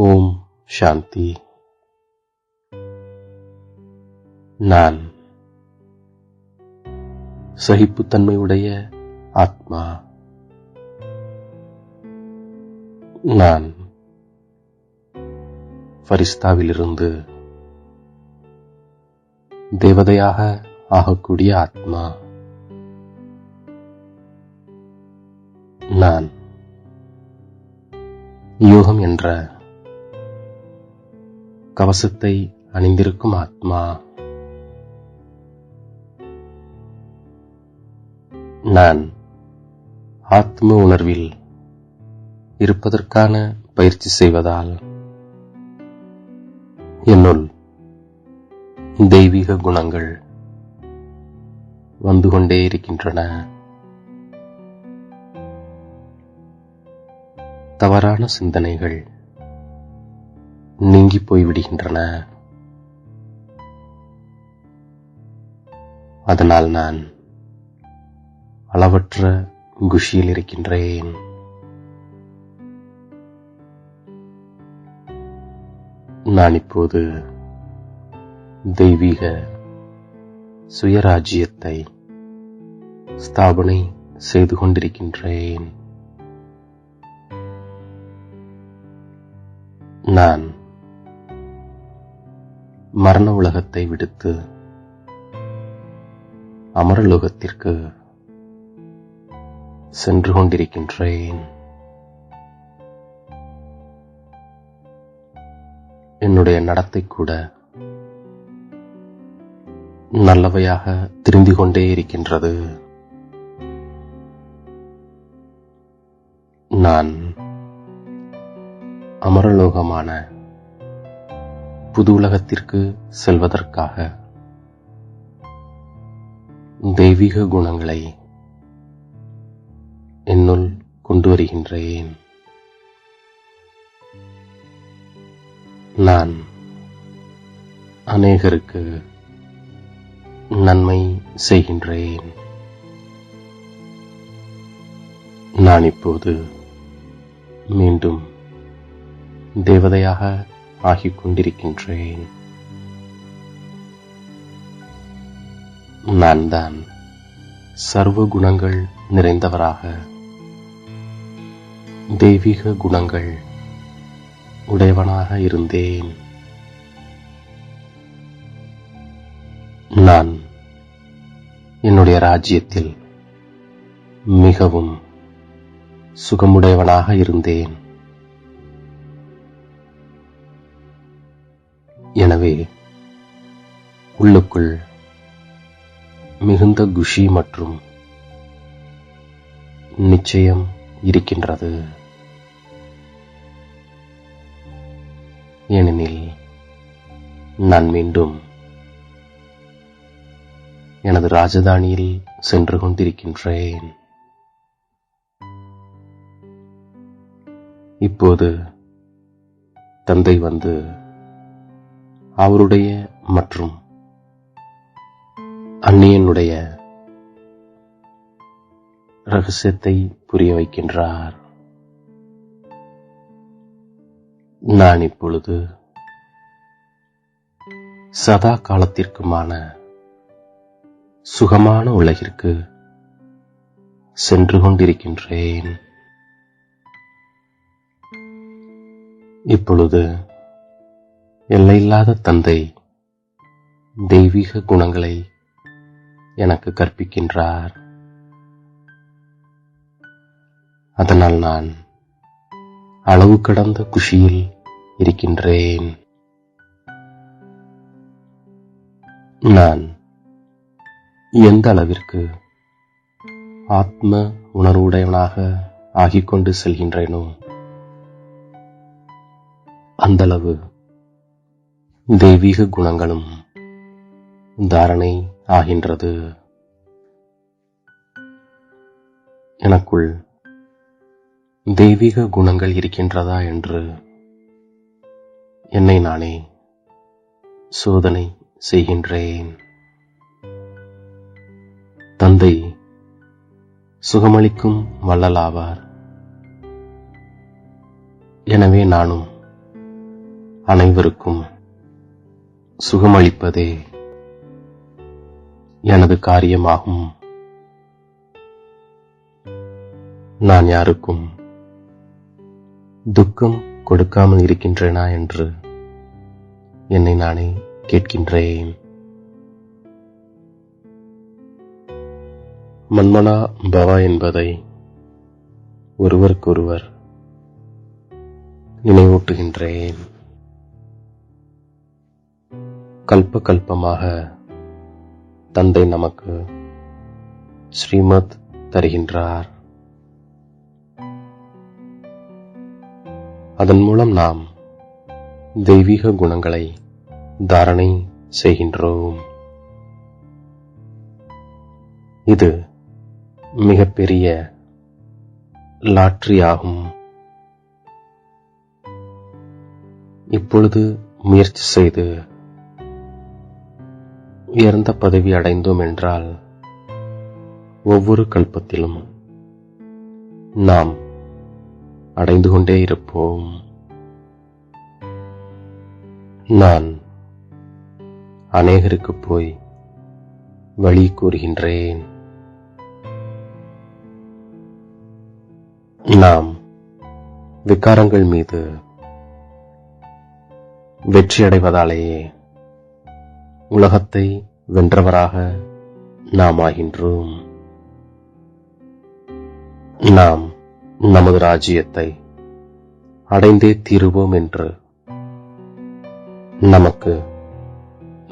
ஓம் சாந்தி. நான் சகிப்புத்தன்மையுடைய ஆத்மா. நான் ஃபரிஸ்தாவிலிருந்து தேவதையாக ஆகக்கூடிய ஆத்மா. நான் யோகம் என்ற கவசத்தை அணிந்திருக்கும் ஆத்மா. நான் ஆத்ம உணர்வில் இருப்பதற்கான பயிற்சி செய்வதால் என்னுள் தெய்வீக குணங்கள் வந்து கொண்டே இருக்கின்றன. தவறான சிந்தனைகள் நீங்கி போய்விடுகின்றன. அதனால் நான் அளவற்ற குஷியில் இருக்கின்றேன். நான் இப்போது தெய்வீக சுயராஜ்யத்தை ஸ்தாபனை செய்து கொண்டிருக்கின்றேன். நான் மரண உலகத்தை விடுத்து அமரலோகத்திற்கு சென்று கொண்டிருக்கின்றேன். என்னுடைய நடத்தை கூட நல்லவையாக திரும்பிக் கொண்டே இருக்கின்றது. நான் அமரலோகமான புது உலகத்திற்கு செல்வதற்காக தெய்வீக குணங்களை என்னுள் கொண்டு வருகின்றேன். நான் அநேகருக்கு நன்மை செய்கின்றேன். நான் இப்போது மீண்டும் தேவதையாக ஆகிக் கொண்டிருக்கின்றேன். நான் தான் சர்வ குணங்கள் நிறைந்தவராக, தெய்வீக குணங்கள் உடையவனாக இருந்தேன். நான் என்னுடைய ராஜ்யத்தில் மிகவும் சுகமுடையவனாக இருந்தேன். எனவே உள்ளுக்குள் மிகுந்த குஷி மற்றும் நிச்சயம் இருக்கின்றது. ஏனெனில் நான் மீண்டும் எனது ராஜதானியில் சென்று கொண்டிருக்கின்றேன். இப்போது தந்தை வந்து அவருடைய மற்றும் அந்நியனுடைய ரகசியத்தை புரிய வைக்கின்றார். நான் இப்பொழுது சதா காலத்திற்குமான சுகமான உலகிற்கு சென்று கொண்டிருக்கின்றேன். இப்பொழுது எல்லையில்லாத தந்தை தெய்வீக குணங்களை எனக்கு கற்பிக்கின்றார். அதனால் நான் அளவு கடந்த குஷியில் இருக்கின்றேன். நான் எந்த அளவிற்கு ஆத்ம உணர்வுடையவனாக ஆகிக்கொண்டு செல்கின்றேனோ அந்த அளவு தெய்வீக குணங்களும் தாரணை ஆகின்றது. எனக்குள் தெய்வீக குணங்கள் இருக்கின்றதா என்று என்னை நானே சோதனை செய்கின்றேன். தந்தை சுகமளிக்கும் வள்ளலாவார். எனவே நானும் அனைவருக்கும் சுகமளிப்பதே எனது காரியமாகும். நான் யாருக்கும் துக்கம் கொடுக்காமல் இருக்கின்றேனா என்று என்னை நானே கேட்கின்றேன். மன்மனா பவா என்பதை ஒருவருக்கொருவர் நினைவூட்டுகின்றேன். கல்ப கல்பமாக தந்தை நமக்கு ஸ்ரீமத் தருகின்றார். அதன் மூலம் நாம் தெய்வீக குணங்களை தாரணை செய்கின்றோம். இது மிகப்பெரிய லாட்டரி ஆகும். இப்பொழுது முயற்சி செய்து உயர்ந்த பதவி அடைந்தோம் என்றால் ஒவ்வொரு கல்பத்திலும் நாம் அடைந்து கொண்டே இருப்போம். நான் அநேகருக்கு போய் வழி கூறுகின்றேன். நாம் விகாரங்கள் மீது வெற்றியடைவதாலேயே உலகத்தை வென்றவராக நாம் ஆகின்றோம். நாம் நமது ராஜ்யத்தை அடைந்தே தீருவோம் என்று நமக்கு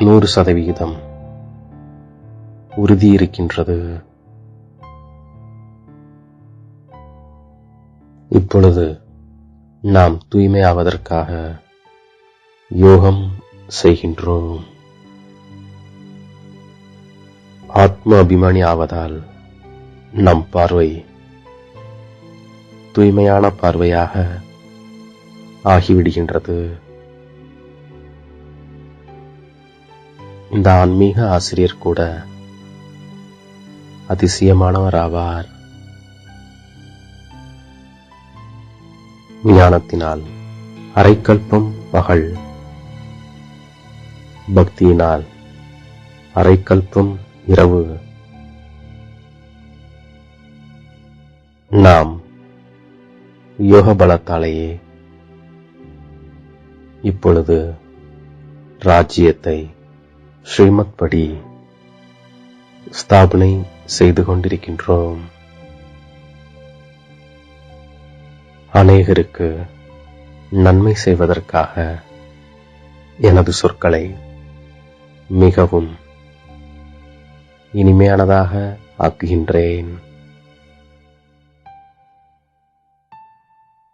100% உறுதி இருக்கின்றது. இப்பொழுது நாம் தூய்மையாவதற்காக யோகம் செய்கின்றோம். ஆத்ம அபிமானி ஆவதால் நம் பார்வை தூய்மையான பார்வையாக ஆகிவிடுகின்றது. இந்த ஆன்மீக ஆசிரியர் கூட அதிசயமானவர் ஆவார். ஞானத்தினால் அரைக்கல்பம் பகல், பக்தியினால் அரைக்கல்பம் இரவு. நாம் யோக பலத்தாலேயே இப்பொழுது ராஜ்யத்தை ஸ்ரீமத் படி ஸ்தாபனை செய்து கொண்டிருக்கின்றோம். அநேகருக்கு நன்மை செய்வதற்காக எனது சொற்களை மிகவும் இனிமையானதாக ஆக்குகின்றேன்.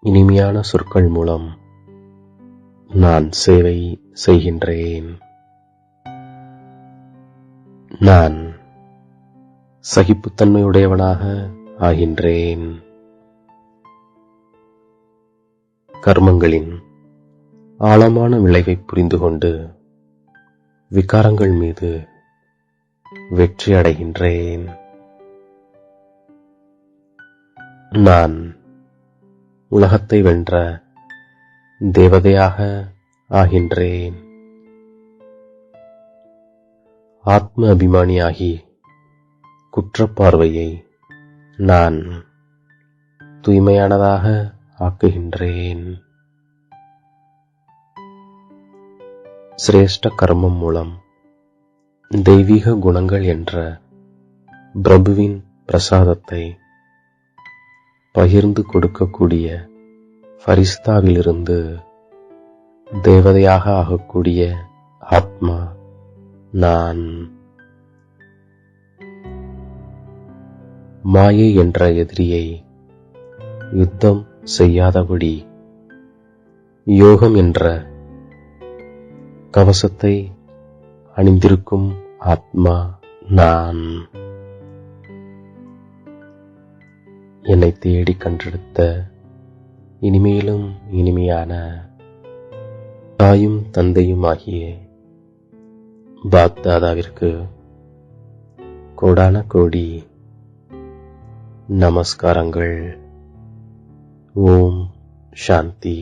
இனிமையான சொற்கள் மூலம் நான் சேவை செய்கின்றேன். நான் சகிப்புத்தன்மையுடையவனாக ஆகின்றேன். கர்மங்களின் ஆழமான விளைவை புரிந்து கொண்டு விகாரங்கள் மீது வெற்றி அடைகின்றேன். நான் உலகத்தை வென்ற தேவதையாக ஆகின்றேன். ஆத்ம அபிமானியாகி குற்றப்பார்வையை நான் தூய்மையானதாக ஆக்குகின்றேன். சிரேஷ்ட கர்மம் மூலம் தெய்வீக குணங்கள் என்ற பிரபுவின் பிரசாதத்தை பகிர்ந்து கொடுக்கக்கூடிய ஃபரிஸ்தாவிலிருந்து தேவதையாக ஆகக்கூடிய ஆத்மா நான். மாயை என்ற எதிரியை யுத்தம் செய்யாதபடி யோகம் என்ற கவசத்தை அணிந்திருக்கும் ஆத்மா நான். என்னை தேடி கண்டெடுத்த இனிமேலும் இனிமையான தாயும் தந்தையும் ஆகிய பாக்தாதாவிற்கு கோடான கோடி நமஸ்காரங்கள். ஓம் சாந்தி.